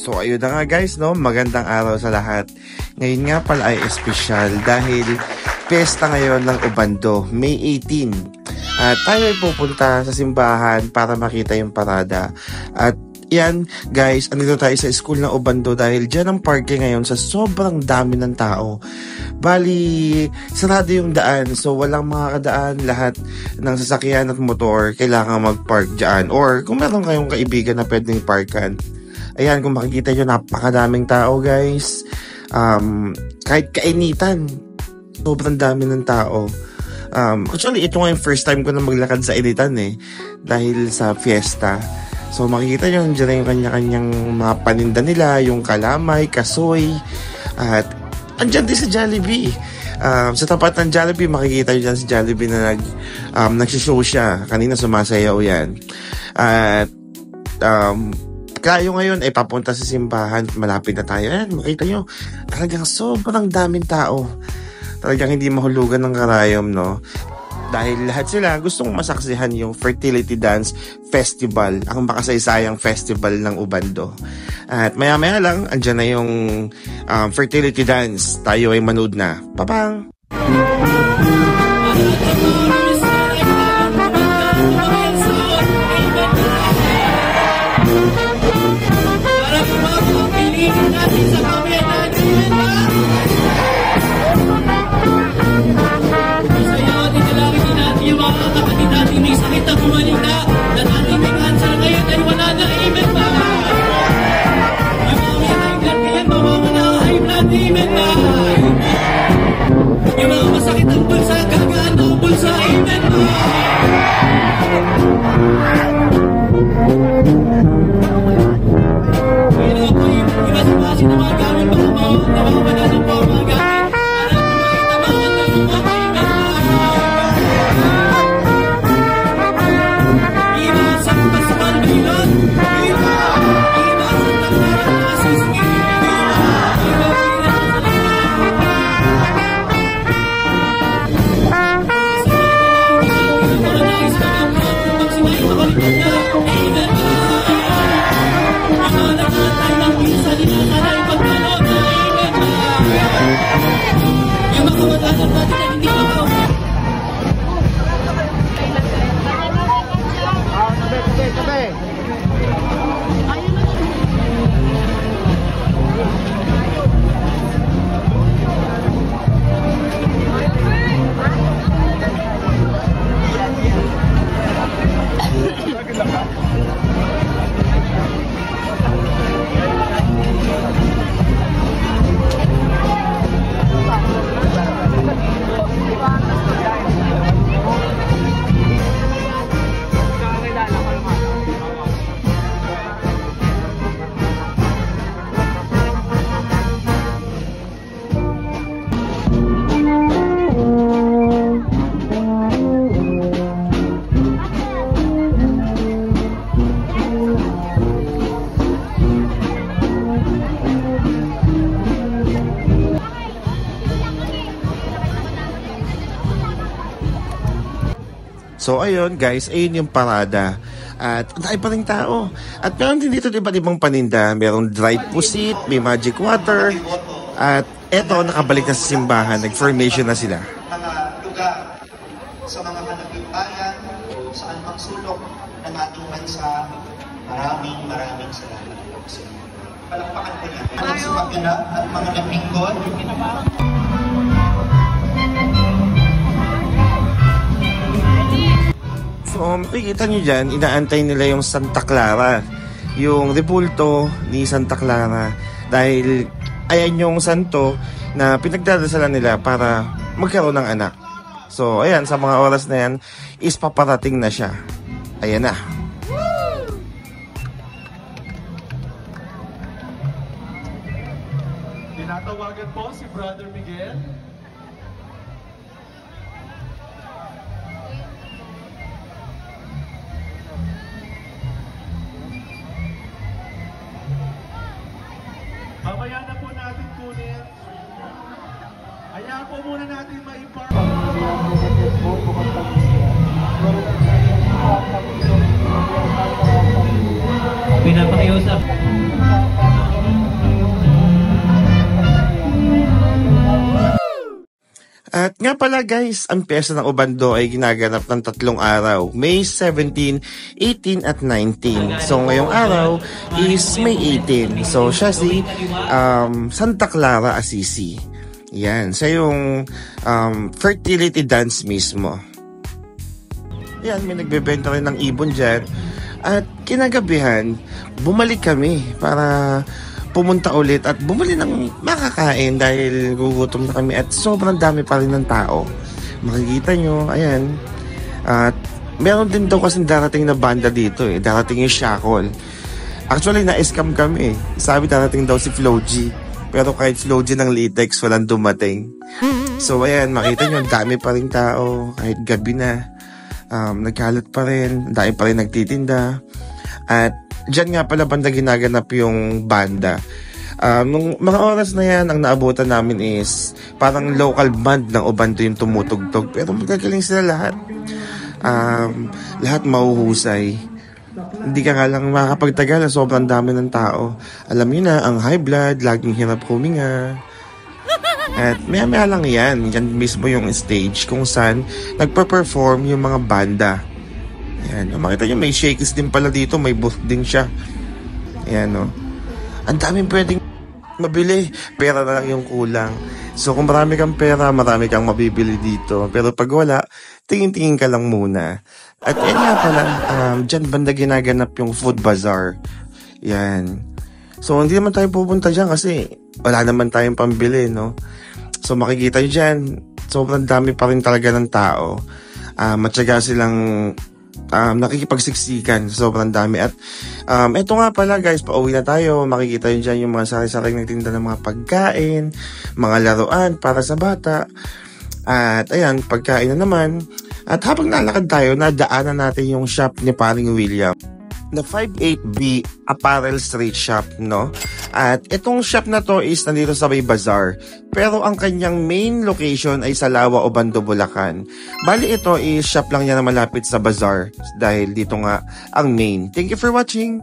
So ayun na nga guys, no, magandang araw sa lahat. Ngayon nga pala ay espesyal dahil pesta ngayon ng Ubando, May 18. At tayo ay pupunta sa simbahan para makita yung parada. At yan guys, andito tayo sa school ng Ubando dahil dyan ang parking ngayon sa sobrang dami ng tao. Bali, sarado yung daan, so walang makakadaan. Lahat ng sasakyan at motor kailangan mag-park dyan. Or kung meron kayong kaibigan na pwedeng parkan, ayan, kung makikita nyo, napakadaming tao guys. Kahit kainitan, sobrang dami ng tao. Actually, ito nga yung first time ko na maglakad sa initan dahil sa fiesta. So makikita nyo, nandiyan na yung kanya-kanyang mga paninda nila, yung kalamay, kasoy, at andyan din sa Jollibee. Sa tapat ng Jollibee, makikita nyo dyan sa Jollibee na nagsishow siya. Kanina sumasayaw yan. At kayo ngayon ay papunta sa simbahan, malapit na tayo. Ayan, makita nyo, talagang sobrang daming tao. Talagang hindi mahulugan ng karayom, no? Dahil lahat sila gustong masaksihan yung Fertility Dance Festival, ang makasaysayang festival ng Ubando. At maya-maya lang, andyan na yung Fertility Dance. Tayo ay manood na. Papang! So ayun guys, ayun yung parada. At dahil pa rin tao. At meron din dito iba't ibang paninda. Merong dried pusit, may magic water. At eto, nakabalik na sa simbahan. Nag-formation na sila. Mga lugar sa mga hanaping bayan o saan mang sulok ng ating bansa. Maraming salamat po sa inyo. Palakpakan po natin. Ang sumaganap at mga naglingkod. So, makikita nyo dyan, inaantay nila yung Santa Clara. Yung rebulto ni Santa Clara. Dahil ayan yung santo na pinagdadasalan nila para magkaroon ng anak. So, ayan, sa mga oras na yan, is paparating na siya. Ayan na. Tinatawagan po si Brother Miguel. Mamaya na po natin kunin. Hayaan po muna natin ma-impart. Pinapakiusap. Nga pala guys, ang piyesta ng Obando ay ginaganap ng 3 araw, May 17, 18 at 19. So ngayong araw is May 18. So siya si Santa Clara Assisi. Yan, siya yung fertility dance mismo. Yan, may nagbebenta rin ng ibon dyan. At kinagabihan, bumalik kami para pumunta ulit at bumili ng makakain dahil gugutom na kami at sobrang dami pa rin ng tao. Makikita nyo, ayan. At meron din daw kasing darating na banda dito eh. Darating yung Shackle. Actually, na-scam kami eh. Sabi darating daw si Flo G. Pero kahit Flo G ng latex, walang dumating. So ayan, makita nyo, dami pa rin tao. Kahit gabi na. Nagkalat pa rin. Dahil pa rin nagtitinda. At diyan nga pala banda ginaganap yung banda. Nung mga oras na yan, ang naabutan namin is parang local band ng Obando yung tumutugtog. Pero magagaling sila lahat. Lahat mahuhusay. Hindi ka nga lang makakapagtagal, sobrang dami ng tao. Alam niyo na, ang high blood, laging hirap huminga. At maya-maya lang yan. Yan mismo yung stage kung saan nagpa-perform yung mga banda. Ayan, makita nyo, may shakies din pala dito, may booth din siya. Ayan, no. Ang daming pwedeng mabili, pera na lang yung kulang. So kung marami kang pera, marami kang mabibili dito. Pero pag wala, tingin-tingin ka lang muna. At yan nga pala, dyan banda ginaganap yung food bazaar. Yan. So hindi naman tayo pupunta dyan kasi wala naman tayong pambili, no. So makikita nyo dyan, sobrang dami pa rin talaga ng tao. Matyaga silang nakikipagsiksikan, sobrang dami. At eto nga pala guys, pauwi na tayo. Makikita nyo dyan yung mga sari-saring nagtinda ng mga pagkain, mga laruan para sa bata. At ayan, pagkain na naman. At habang nalakad tayo, nadaanan natin yung shop ni Paring William na 58B Apparel Street Shop, no? At itong shop na to is nandito sa May Bazaar. Pero ang kanyang main location ay sa Lawa, Obando, Bulacan. Bali ito is shop lang niya na malapit sa bazaar dahil dito nga ang main. Thank you for watching!